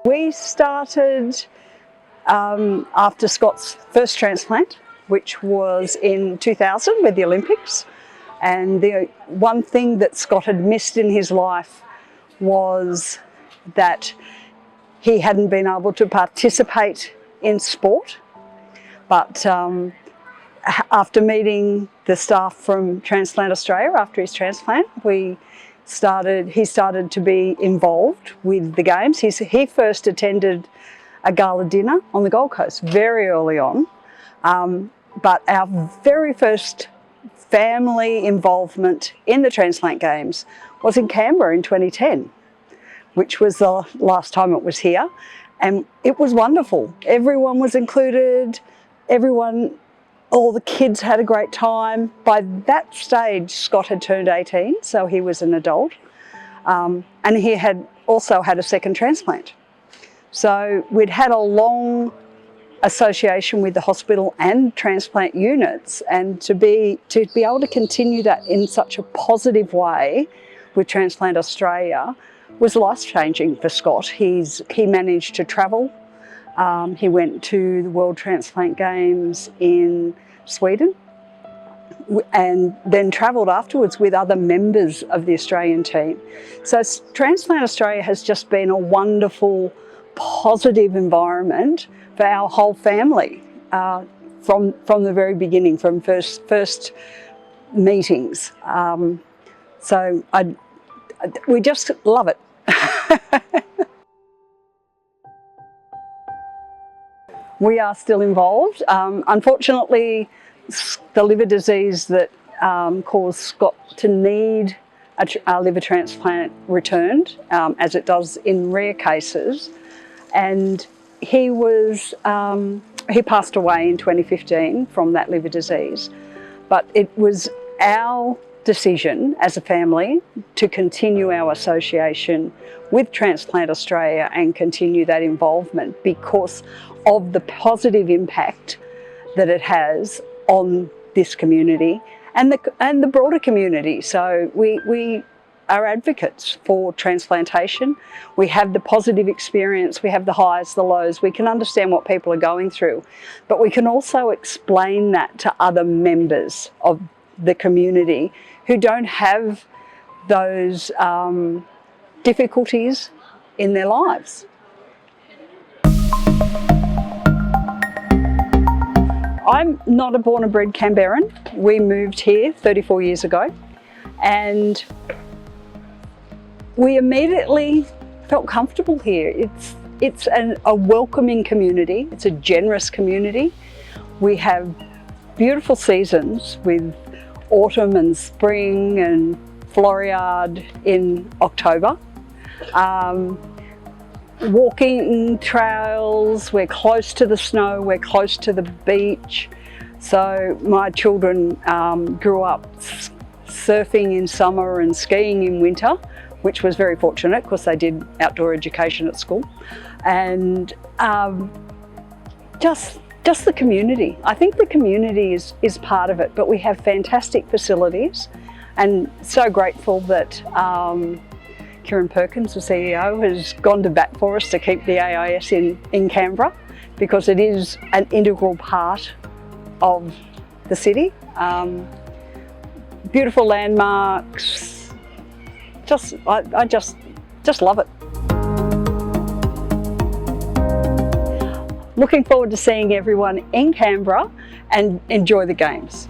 We started after Scott's first transplant, which was in 2000 with the Olympics. And the one thing that Scott had missed in his life was that he hadn't been able to participate in sport. But after meeting the staff from Transplant Australia after his transplant, he started to be involved with the games. He first attended a gala dinner on the Gold Coast very early on, but our very first family involvement in the Transplant Games was in Canberra in 2010, which was the last time it was here, and it was wonderful. Everyone was included, all the kids had a great time. By that stage, Scott had turned 18, so he was an adult, and he had also had a second transplant. So we'd had a long association with the hospital and transplant units, and to be able to continue that in such a positive way with Transplant Australia was life-changing for Scott. He managed to travel. He went to the World Transplant Games in Sweden and then travelled afterwards with other members of the Australian team. So Transplant Australia has just been a wonderful, positive environment for our whole family from the very beginning, from first meetings. So we just love it. We are still involved. Unfortunately, the liver disease that caused Scott to need a liver transplant returned, as it does in rare cases, and he passed away in 2015 from that liver disease. But it was our decision as a family to continue our association with Transplant Australia and continue that involvement because of the positive impact that it has on this community and the broader community. So we are advocates for transplantation. We have the positive experience, we have the highs, the lows, we can understand what people are going through, but we can also explain that to other members of the community who don't have those difficulties in their lives. I'm not a born and bred Canberran. We moved here 34 years ago, and we immediately felt comfortable here. It's a welcoming community. It's a generous community. We have beautiful seasons with autumn and spring and Floriade in October. Walking trails, we're close to the snow, we're close to the beach. So my children grew up surfing in summer and skiing in winter, which was very fortunate because they did outdoor education at school. And just the community. I think the community is part of it, but we have fantastic facilities, and so grateful that Kieran Perkins, the CEO, has gone to bat for us to keep the AIS in Canberra, because it is an integral part of the city. Beautiful landmarks, I just love it. Looking forward to seeing everyone in Canberra and enjoy the games.